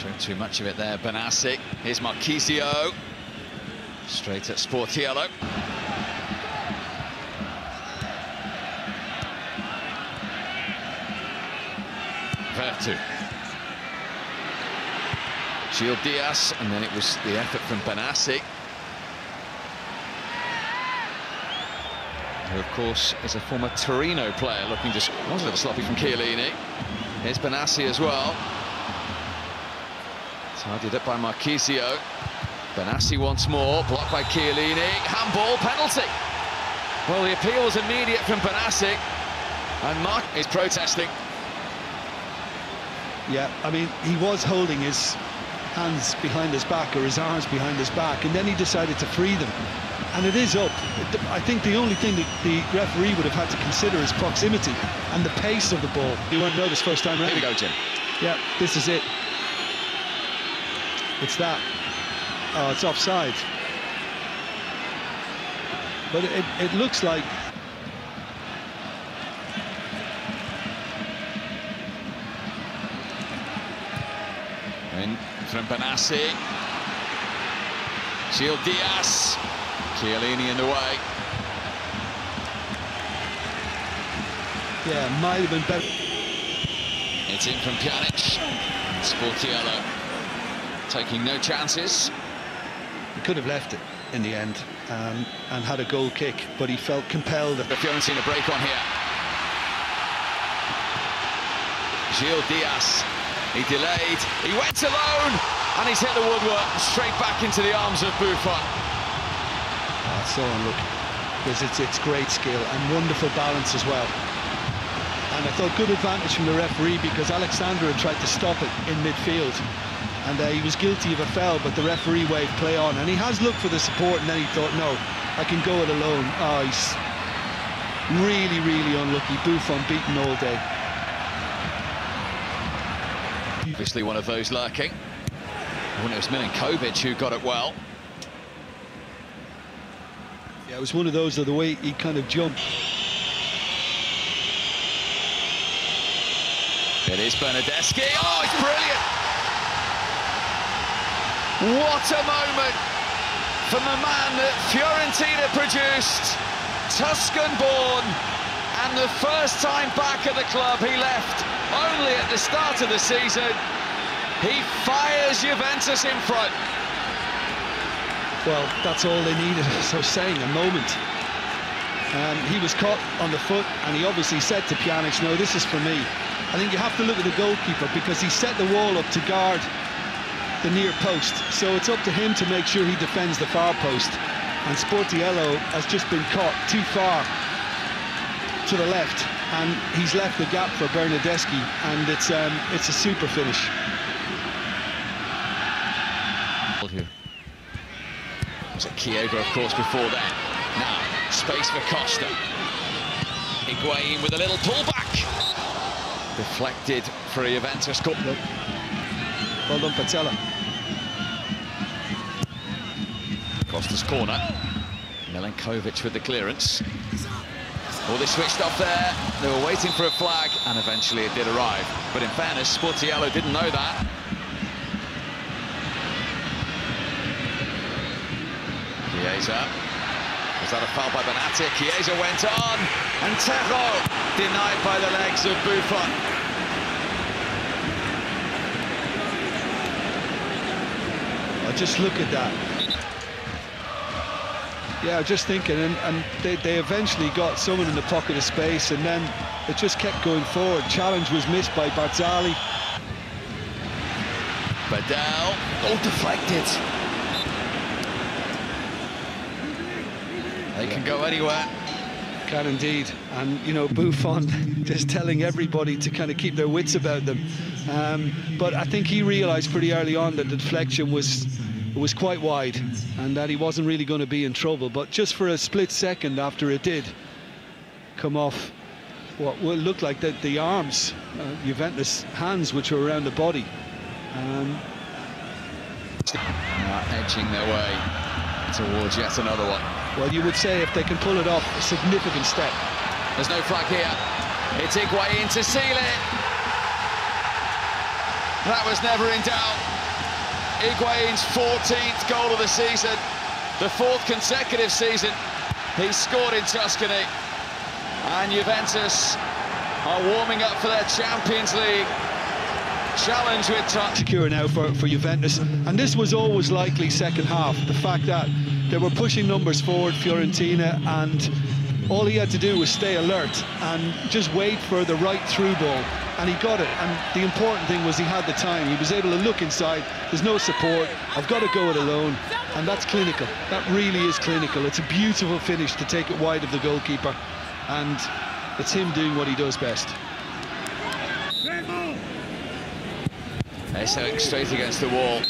Showed too much of it there, Benassi. Here's Marchisio. Straight at Sportiello. Vertu. Gil Diaz, and then it was the effort from Benassi, who of course is a former Torino player, looking just was a little sloppy from Chiellini. Here's Benassi as well. Tidied up by Marchisio. Benassi once more, blocked by Chiellini. Handball, penalty. Well, the appeal was immediate from Benassi, and Mark is protesting. Yeah, I mean, he was holding his hands behind his back, or his arms behind his back, and then he decided to free them. And it is up. I think the only thing that the referee would have had to consider is proximity and the pace of the ball. He won't know this first time around. Here we go, Jim. Yeah, this is it. It's that. Oh, it's offside. But it looks like... In from Benassi. Gil Diaz. Chiellini in the way. Yeah, might have been better. It's in from Pjanic. Sportiello taking no chances. He could have left it in the end and had a goal kick, but he felt compelled. The Fiorentina break on here. Gil Diaz. He delayed, he went alone, and he's hit the woodwork straight back into the arms of Buffon. Oh, it's so unlucky, because it's great skill and wonderful balance as well. And I thought good advantage from the referee, because Alexander had tried to stop it in midfield, and he was guilty of a foul, but the referee waved play on, and he has looked for the support, and then he thought, no, I can go it alone. Oh, he's really, really unlucky. Buffon beaten all day. Obviously one of those lurking. When it was Milinkovic who got it well. Yeah, it was one of those, the way he kind of jumped. It is Bernardeschi. Oh, it's brilliant! What a moment from the man that Fiorentina produced, Tuscan-born, and the first time back at the club he left only at the start of the season. He fires Juventus in front. Well, that's all they needed, as I was saying, a moment. He was caught on the foot, and he obviously said to Pjanic, no, this is for me. I think you have to look at the goalkeeper, because he set the wall up to guard the near post, so it's up to him to make sure he defends the far post. And Sportiello has just been caught too far to the left, and he's left the gap for Bernardeschi, and it's a super finish. Was it Chiesa, of course, before then? Now, space for Costa. Higuain with a little pullback. Deflected for a Juventus goal. Well done, Pazzella. Costa's corner. Milinkovic with the clearance. Well, they switched off there. They were waiting for a flag, and eventually it did arrive. But in fairness, Sportiello didn't know that. Chiesa. Was that a foul by Benatia? Chiesa went on, and Terro denied by the legs of Buffon. Oh, just look at that. Yeah, just thinking, and they eventually got someone in the pocket of space, and then it just kept going forward. Challenge was missed by Barzali. Badal, oh, deflected. They can go anywhere. Can indeed, and you know, Buffon just telling everybody to kind of keep their wits about them. But I think he realised pretty early on that the deflection was quite wide, and that he wasn't really going to be in trouble. But just for a split second after it did come off what looked like the arms, Juventus hands, which were around the body. Edging their way towards yet another one. Well, you would say if they can pull it off, a significant step. There's no flag here. It's Higuain to seal it. That was never in doubt. Higuain's 14th goal of the season, the 4th consecutive season he's scored in Tuscany. And Juventus are warming up for their Champions League challenge with secure now for Juventus, and this was always likely second half. The fact that they were pushing numbers forward, Fiorentina, and all he had to do was stay alert and just wait for the right through ball, and he got it. And the important thing was he had the time. He was able to look inside. There's no support. I've got to go it alone, and that's clinical. That really is clinical. It's a beautiful finish to take it wide of the goalkeeper, and it's him doing what he does best. They're going straight against the wall.